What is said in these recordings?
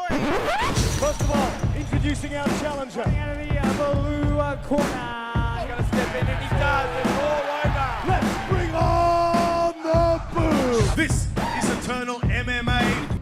First of all, introducing our challenger. Out of the blue corner. He's going to step in and he does. It's all over. Let's bring on the boom. This is Eternal MMA.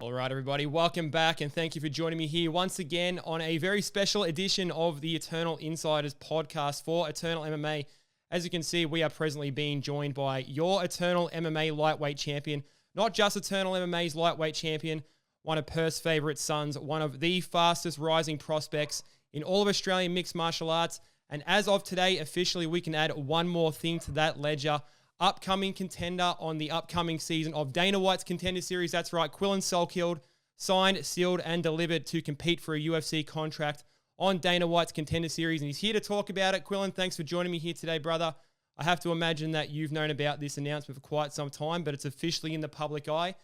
All right, everybody, welcome back and thank you for joining me here once again on a very special edition of the Eternal Insiders Podcast for Eternal MMA. As you can see, we are presently being joined by your Eternal MMA lightweight champion, not just Eternal MMA's lightweight champion, one of Perth's favourite sons, one of the fastest rising prospects in all of Australian mixed martial arts. And as of today, officially, we can add one more thing to that ledger. Upcoming contender on the upcoming season of Dana White's Contender Series. That's right, Quillan Salkilld, signed, sealed, and delivered to compete for a UFC contract on Dana White's Contender Series. And he's here to talk about it. Quillan, thanks for joining me here today, brother. I have to imagine that you've known about this announcement for quite some time, but it's officially in the public eye.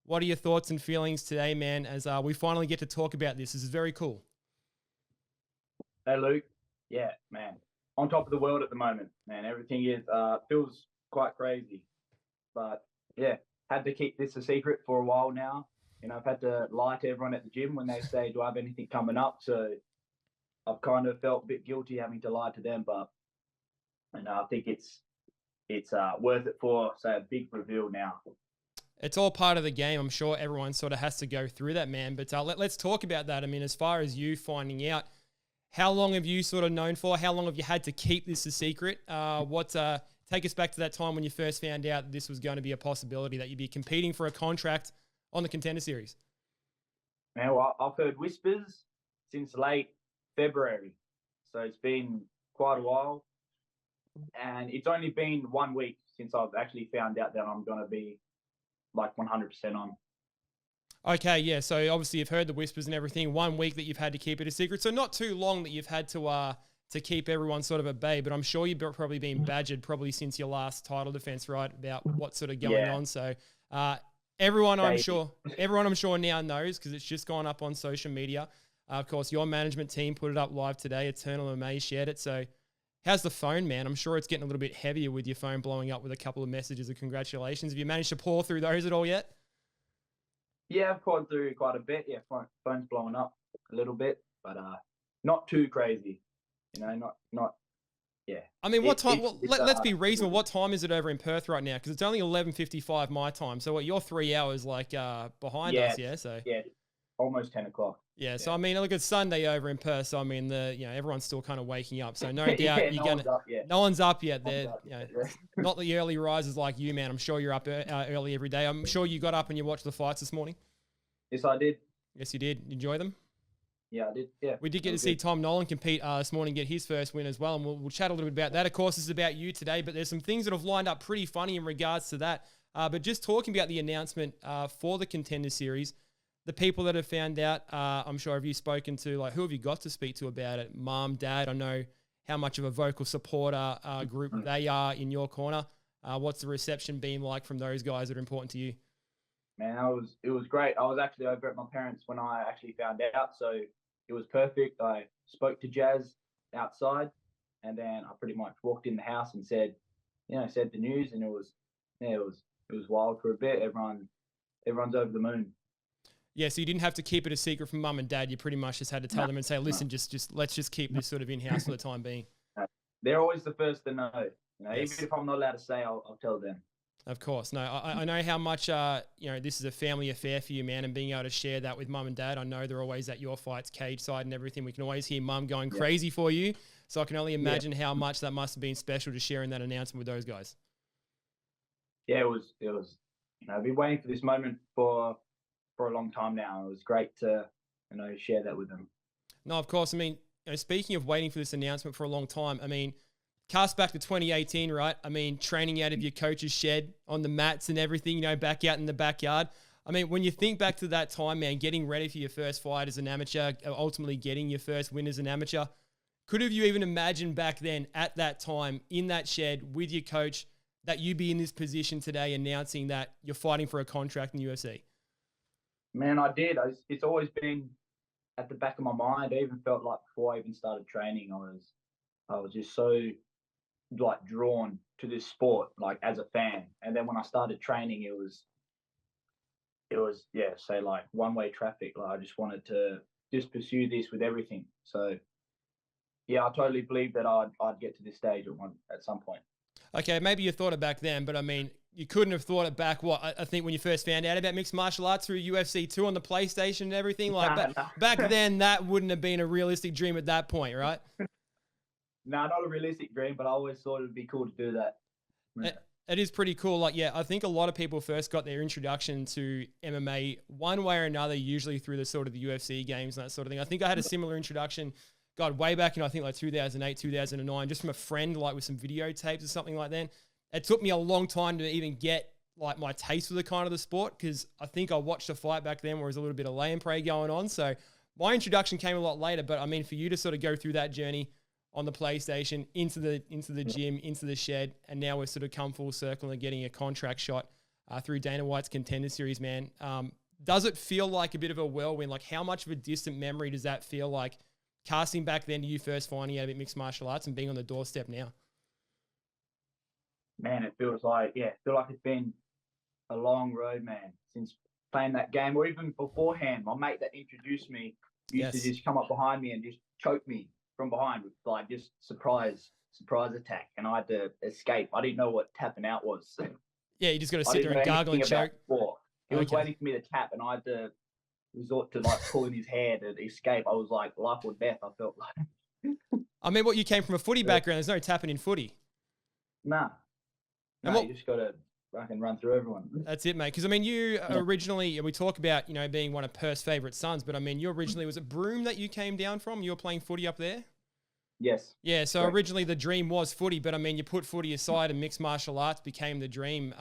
What are your thoughts and feelings today, man, as we finally get to talk about this? This is very cool. Hey, Luke. Yeah, man. On top of the world at the moment, man. Everything is feels quite crazy. But, yeah, had to keep this a secret for a while now. You know, I've had to lie to everyone at the gym when they say, do I have anything coming up? So I've kind of felt a bit guilty having to lie to them, but I think it's worth it for, say, a big reveal now. It's all part of the game. I'm sure everyone sort of has to go through that, man. But let's talk about that. I mean, as far as you finding out, how long have you sort of known for? How long have you had to keep this a secret? Take us back to that time when you first found out that this was going to be a possibility, that you'd be competing for a contract on the Contender Series. Man, well, I've heard whispers since late February. So it's been quite a while. And it's only been 1 week since I've actually found out that I'm going to be like 100% on. Okay, yeah. So obviously you've heard the whispers and everything. 1 week that you've had to keep it a secret. So not too long that you've had to keep everyone sort of at bay. But I'm sure you've probably been badgered probably since your last title defense, right? About what's sort of going on. So everyone I'm sure now knows because it's just gone up on social media. Of course, your management team put it up live today. Eternal MMA shared it. So how's the phone, man? I'm sure it's getting a little bit heavier with your phone blowing up with a couple of messages of congratulations. Have you managed to pour through those at all yet? Yeah, I've poured through quite a bit. Yeah, phone's blowing up a little bit, but not too crazy. You know, not. Yeah. I mean, what time? Let's be reasonable. What time is it over in Perth right now? Because it's only 11:55 my time. So what? You're 3 hours behind us, yeah. So yeah, almost 10 o'clock. Yeah, so I mean, look, it's Sunday over in Perth, so I mean, everyone's still kind of waking up. So no doubt no one's up yet. They're not the early risers like you, man. I'm sure you're up early every day. I'm sure you got up and you watched the fights this morning. Yes, I did. Yes, you did. Enjoy them. Yeah, I did. Yeah, we did get to see Tom Nolan compete this morning, get his first win as well, and we'll chat a little bit about that. Of course, this is about you today, but there's some things that have lined up pretty funny in regards to that. But just talking about the announcement for the Contender Series. The people that have found out, I'm sure, have you spoken to, who have you got to speak to about it? Mom, Dad, I know how much of a vocal supporter group they are in your corner. What's the reception been like from those guys that are important to you? Man, it was great. I was actually over at my parents' when I actually found out, so it was perfect. I spoke to Jazz outside, and then I pretty much walked in the house and said the news, and it was wild for a bit. Everyone's over the moon. Yeah, so you didn't have to keep it a secret from mum and dad. You pretty much just had to tell them and say, listen, just let's just keep this sort of in-house for the time being. They're always the first to know. Yes. Even if I'm not allowed to say, I'll tell them. Of course. No, I know how much, this is a family affair for you, man, and being able to share that with mum and dad. I know they're always at your fights, cage side and everything. We can always hear mum going crazy for you. So I can only imagine how much that must have been special to sharing that announcement with those guys. Yeah, it was, I've been waiting for this moment for a long time now. It was great to, share that with them. No, of course. I mean, speaking of waiting for this announcement for a long time, I mean, cast back to 2018, right? I mean, training out of your coach's shed on the mats and everything, back out in the backyard. I mean, when you think back to that time, man, getting ready for your first fight as an amateur, ultimately getting your first win as an amateur, could have you even imagined back then at that time in that shed with your coach that you'd be in this position today announcing that you're fighting for a contract in the UFC? Man, I did. It's always been at the back of my mind. I even felt like before I even started training, I was just so drawn to this sport, as a fan. And then when I started training, it was it was, say like one-way traffic. Like I just wanted to just pursue this with everything. So yeah, I totally believe that I'd get to this stage at some point. Okay, maybe you thought it back then, but I mean, you couldn't have thought it back, I think when you first found out about mixed martial arts through UFC 2 on the PlayStation and everything. Like, back then, that wouldn't have been a realistic dream at that point, right? No, not a realistic dream, but I always thought it would be cool to do that. Yeah. It is pretty cool. Like, yeah, I think a lot of people first got their introduction to MMA one way or another, usually through the sort of the UFC games and that sort of thing. I think I had a similar introduction, God, way back in, I think like 2008, 2009, just from a friend, like with some videotapes or something like that. It took me a long time to even get like my taste for the kind of the sport, because I think I watched a fight back then where there was a little bit of lay and pray going on. So my introduction came a lot later, but I mean, for you to sort of go through that journey on the PlayStation, into the gym, into the shed, and now we're sort of come full circle and getting a contract shot through Dana White's Contender series, man. Does it feel like a bit of a whirlwind? Like, how much of a distant memory does that feel like, casting back then to you first finding out about mixed martial arts and being on the doorstep now? Man, it feels like it's been a long road, man, since playing that game, or even beforehand. My mate that introduced me used to just come up behind me and just choke me from behind with like just surprise attack, and I had to escape. I didn't know what tapping out was. Yeah, you just got to sit there and gargle and choke. He was waiting for me to tap, and I had to resort to like pulling his hair to escape. I was like life or death. I felt like. I mean, you came from a footy background. There's no tapping in footy. Nah. No, you just got to fucking run through everyone. That's it, mate. Because, I mean, you originally, we talk about, being one of Perth's favourite sons, but, I mean, you originally, was it Broome that you came down from? You were playing footy up there? Yes. Yeah, so correct. Originally the dream was footy, but, I mean, you put footy aside and mixed martial arts became the dream.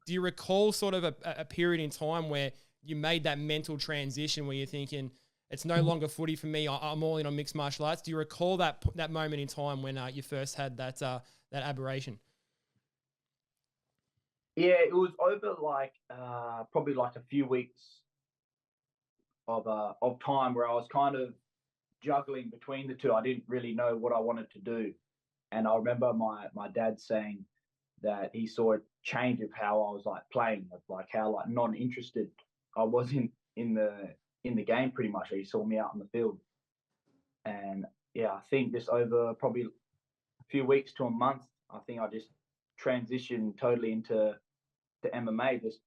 Do you recall sort of a period in time where you made that mental transition where you're thinking, it's no longer footy for me, I'm all in on mixed martial arts? Do you recall that moment in time when you first had that aberration? Yeah, it was over like probably like a few weeks of time where I was kind of juggling between the two. I didn't really know what I wanted to do, and I remember my dad saying that he saw a change of how I was like playing, of like how like non-interested I was in the game pretty much. He saw me out on the field, and yeah, I think just over probably a few weeks to a month, I think I just transitioned totally into MMA, just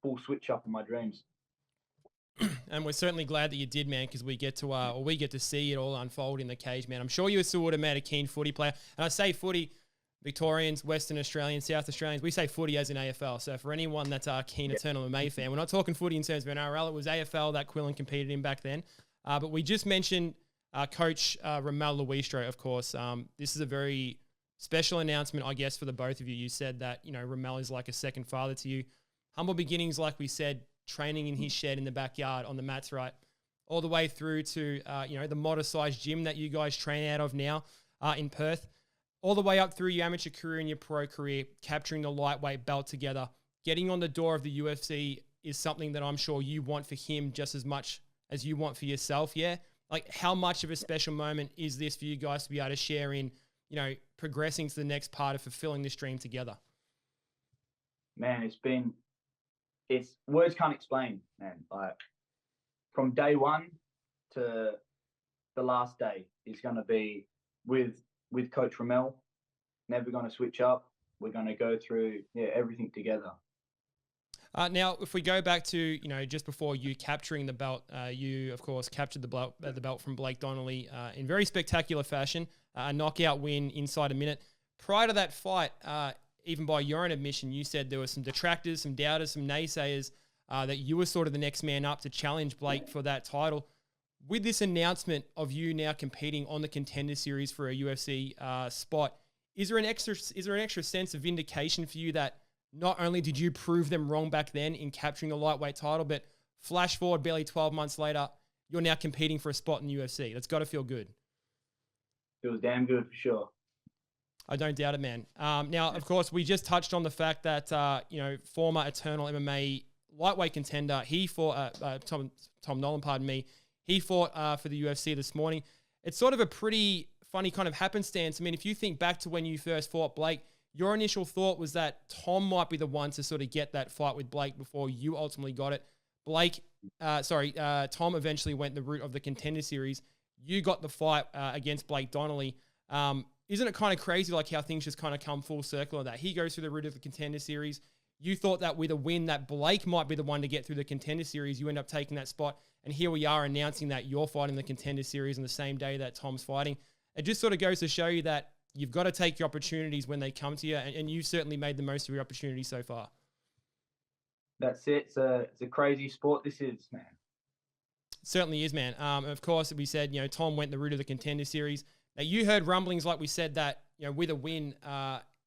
full switch up in my dreams. And we're certainly glad that you did, man, because we get to see it all unfold in the cage, man. I'm sure you still would have made a keen footy player. And I say footy, Victorians, Western Australians, South Australians, we say footy as in AFL. So for anyone that's a keen Eternal MMA fan, we're not talking footy in terms of NRL. It was AFL that Quillan competed in back then. But we just mentioned Coach Ramel Luistro, of course. This is a very special announcement, I guess, for the both of you. You said that, Ramel is like a second father to you. Humble beginnings, like we said, training in his shed in the backyard on the mats, right? All the way through to, the modest-sized gym that you guys train out of now in Perth. All the way up through your amateur career and your pro career, capturing the lightweight belt together. Getting on the door of the UFC is something that I'm sure you want for him just as much as you want for yourself, yeah? Like, how much of a special moment is this for you guys to be able to share in, progressing to the next part of fulfilling this dream together? Man, it's words can't explain, man. Like, from day one to the last day is going to be with Coach Ramel. Never going to switch up. We're going to go through everything together. Now, if we go back to, just before you capturing the belt, you, of course, captured the belt from Blake Donnelly in very spectacular fashion, a knockout win inside a minute. Prior to that fight, even by your own admission, you said there were some detractors, some doubters, some naysayers, that you were sort of the next man up to challenge Blake for that title. With this announcement of you now competing on the Contender series for a UFC spot, is there an extra sense of vindication for you that not only did you prove them wrong back then in capturing the lightweight title, but flash forward barely 12 months later, you're now competing for a spot in the UFC? That's got to feel good. Feels damn good for sure. I don't doubt it, man. Now, of course, we just touched on the fact that, former Eternal MMA lightweight contender, he fought, Tom Nolan, pardon me, he fought for the UFC this morning. It's sort of a pretty funny kind of happenstance. I mean, if you think back to when you first fought Blake, Your initial thought was that Tom might be the one to sort of get that fight with Blake before you ultimately got it. Tom eventually went the route of the Contender Series. You got the fight against Blake Donnelly. Isn't it kind of crazy like how things just kind of come full circle on that? He goes through the route of the Contender Series. You thought that with a win that Blake might be the one to get through the Contender Series. You end up taking that spot. And here we are announcing that you're fighting the Contender Series on the same day that Tom's fighting. It just sort of goes to show you that you've got to take your opportunities when they come to you. And you've certainly made the most of your opportunities so far. That's it. It's a crazy sport this is, man. It certainly is, man. Of course, we said, Tom went the route of the Contender Series. Now, you heard rumblings, like we said, that, with a win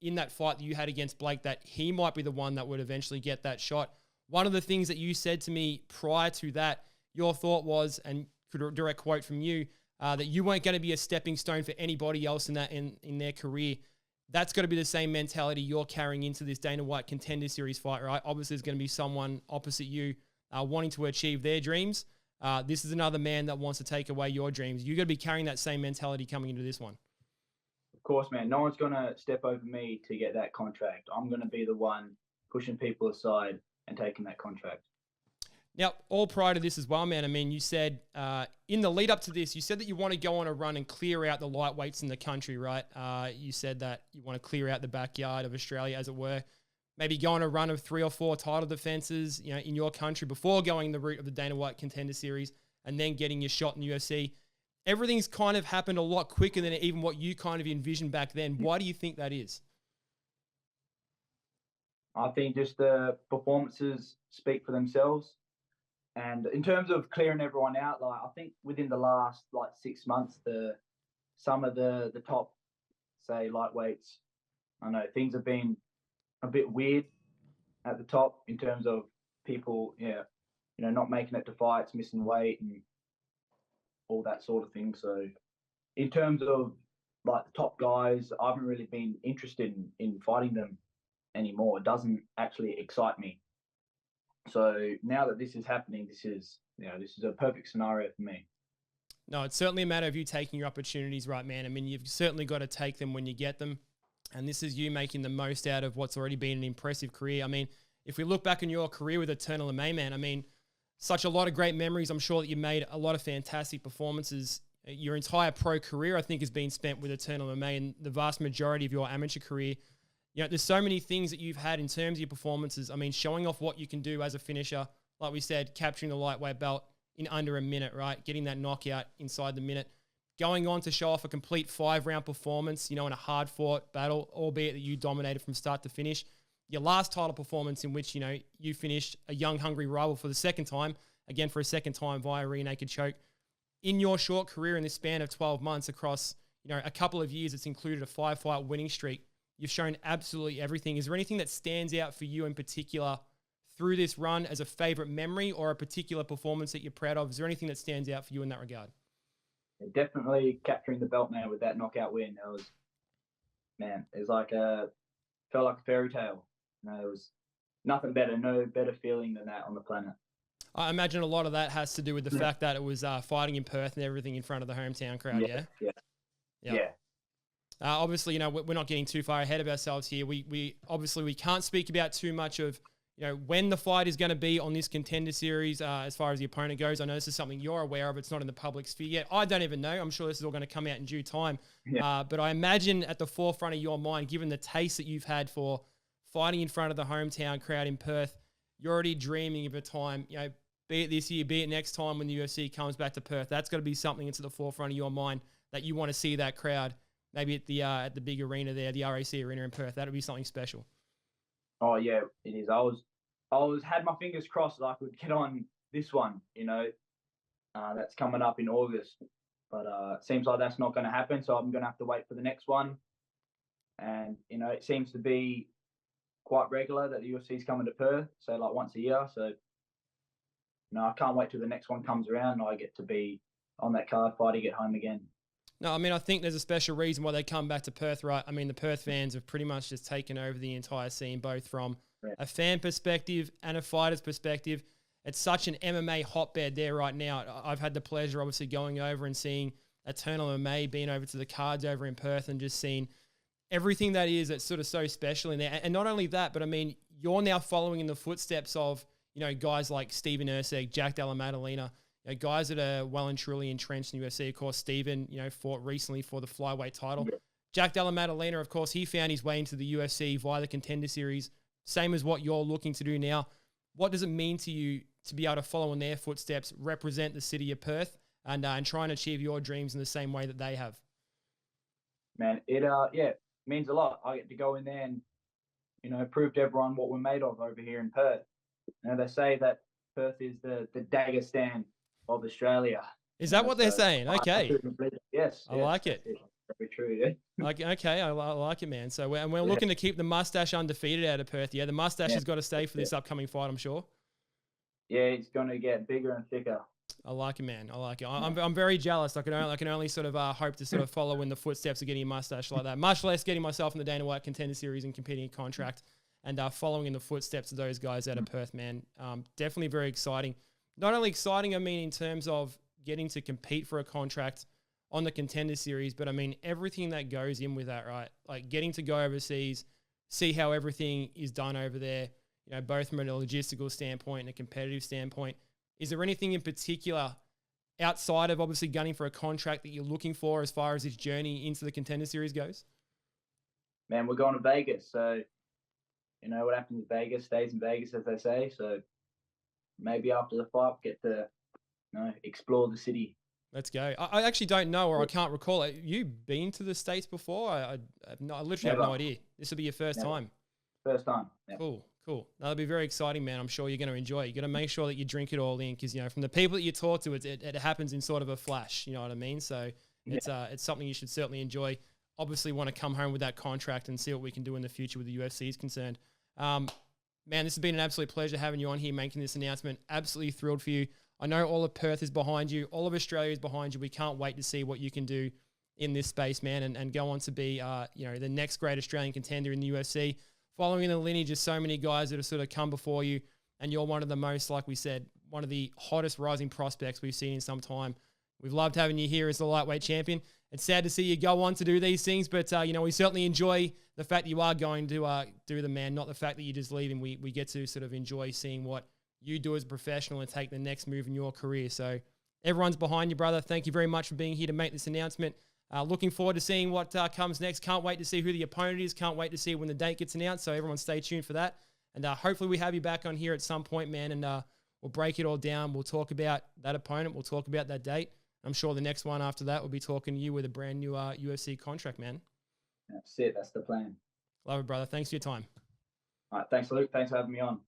in that fight that you had against Blake, that he might be the one that would eventually get that shot. One of the things that you said to me prior to that, your thought was, and direct quote from you, that you weren't going to be a stepping stone for anybody else in their career. That's got to be the same mentality you're carrying into this Dana White Contender Series fight, right? Obviously, there's going to be someone opposite you wanting to achieve their dreams. This is another man that wants to take away your dreams. You're going to be carrying that same mentality coming into this one. Of course, man. No one's going to step over me to get that contract. I'm going to be the one pushing people aside and taking that contract. Now, all prior to this as well, man, I mean, you said in the lead up to this, you said that you want to go on a run and clear out the lightweights in the country, right? You said that you want to clear out the backyard of Australia, as it were. Maybe go on a run of 3 or 4 title defenses, in your country before going the route of the Dana White Contender Series and then getting your shot in the UFC. Everything's kind of happened a lot quicker than even what you kind of envisioned back then. Why do you think that is? I think just the performances speak for themselves. And in terms of clearing everyone out, I think within the last 6 months, some of the top, say, lightweights, I know things have been a bit weird at the top in terms of people, not making it to fights, missing weight and all that sort of thing. So in terms of the top guys, I haven't really been interested in fighting them anymore. It doesn't actually excite me. So now that this is happening, this is a perfect scenario for me. No, it's certainly a matter of you taking your opportunities, right, man? I mean, you've certainly got to take them when you get them. And this is you making the most out of what's already been an impressive career. I mean, if we look back on your career with Eternal MMA, man, I mean, such a lot of great memories. I'm sure that you made a lot of fantastic performances. Your entire pro career, I think, has been spent with Eternal MMA, and the vast majority of your amateur career. There's so many things that you've had in terms of your performances. I mean, showing off what you can do as a finisher, like we said, capturing the lightweight belt in under a minute, right? Getting that knockout inside the minute. Going on to show off a complete 5-round performance, in a hard-fought battle, albeit that you dominated from start to finish. Your last title performance in which, you finished a young, hungry rival for the second time, again for a second time via rear naked choke. In your short career in this span of 12 months across, a couple of years, it's included a 5-fight winning streak. You've shown absolutely everything. Is there anything that stands out for you in particular through this run as a favorite memory or a particular performance that you're proud of? Is there anything that stands out for you in that regard? Definitely capturing the belt, man, with that knockout win. It was felt like a fairy tale. It was nothing better, no better feeling than that on the planet. I imagine a lot of that has to do with the fact that it was fighting in Perth and everything in front of the hometown crowd, yeah? Obviously, we're not getting too far ahead of ourselves here. We obviously can't speak about too much of, when the fight is going to be on this Contender Series as far as the opponent goes. I know this is something you're aware of. It's not in the public sphere yet. I don't even know. I'm sure this is all going to come out in due time. Yeah. But I imagine at the forefront of your mind, given the taste that you've had for fighting in front of the hometown crowd in Perth, you're already dreaming of a time, be it this year, be it next time when the UFC comes back to Perth. That's got to be something that's at the forefront of your mind that you want to see that crowd, maybe at the big arena there, the RAC arena in Perth. That would be something special. Oh yeah, it is. I had my fingers crossed that I could get on this one. That's coming up in August, but it seems like that's not going to happen. So I'm going to have to wait for the next one. And it seems to be quite regular that the UFC is coming to Perth, so once a year. So I can't wait till the next one comes around and I get to be on that card fighting at home again. No, I mean, I think there's a special reason why they come back to Perth, right? I mean, the Perth fans have pretty much just taken over the entire scene, both from a fan perspective and a fighter's perspective. It's such an MMA hotbed there right now. I've had the pleasure, obviously, going over and seeing Eternal MMA, being over to the cards over in Perth and just seeing everything that is that's sort of so special in there. And not only that, but I mean, you're now following in the footsteps of, guys like Steven Erceg, Jack Della Maddalena, guys that are well and truly entrenched in UFC. Of course, Steven, fought recently for the flyweight title. Yeah. Jack Della Maddalena, of course, he found his way into the UFC via the Contender Series, same as what you're looking to do now. What does it mean to you to be able to follow in their footsteps, represent the city of Perth, and try and achieve your dreams in the same way that they have? Man, it means a lot. I get to go in there and, prove to everyone what we're made of over here in Perth. They say that Perth is the Dagestan of Australia. Is that what they're saying? Okay. Yes. I like it. Very true, yeah. Okay, I like it, man. So we're looking to keep the mustache undefeated out of Perth. Yeah, the mustache has got to stay for this upcoming fight, I'm sure. Yeah, it's going to get bigger and thicker. I like it, man. I like it. I'm very jealous. I can only sort of hope to sort of follow in the footsteps of getting a mustache like that. Much less getting myself in the Dana White Contender Series and competing in contract, and following in the footsteps of those guys out of Perth, man. Definitely very exciting. Not only exciting, I mean, in terms of getting to compete for a contract on the Contender Series, but I mean everything that goes in with that, right? Like getting to go overseas, see how everything is done over there. Both from a logistical standpoint and a competitive standpoint. Is there anything in particular outside of obviously gunning for a contract that you're looking for as far as this journey into the Contender Series goes? Man, we're going to Vegas. So, what happens in Vegas stays in Vegas, as they say. So maybe after the fight, get to, explore the city. Let's go. I actually don't know, or I can't recall it. You been to the States before? I literally have no idea. This will be your first time. First time. Yeah. Cool. That'll be very exciting, man. I'm sure you're going to enjoy it. You got to make sure that you drink it all in because, from the people that you talk to, it happens in sort of a flash. You know what I mean? So it's something you should certainly enjoy. Obviously want to come home with that contract and see what we can do in the future with the UFC is concerned. Man, this has been an absolute pleasure having you on here, making this announcement. Absolutely thrilled for you. I know all of Perth is behind you. All of Australia is behind you. We can't wait to see what you can do in this space, man, and go on to be, the next great Australian contender in the UFC. Following in the lineage of so many guys that have sort of come before you, and you're one of the most, like we said, one of the hottest rising prospects we've seen in some time. We've loved having you here as the lightweight champion. It's sad to see you go on to do these things, but, we certainly enjoy the fact that you are going to do the man, not the fact that you're just leaving. We get to sort of enjoy seeing what you do as a professional and take the next move in your career. So everyone's behind you, brother. Thank you very much for being here to make this announcement. Looking forward to seeing what comes next. Can't wait to see who the opponent is. Can't wait to see when the date gets announced. So everyone stay tuned for that. And hopefully we have you back on here at some point, man. And we'll break it all down. We'll talk about that opponent. We'll talk about that date. I'm sure the next one after that will be talking to you with a brand new UFC contract, man. That's it. That's the plan. Love it, brother. Thanks for your time. All right. Thanks, Luke. Thanks for having me on.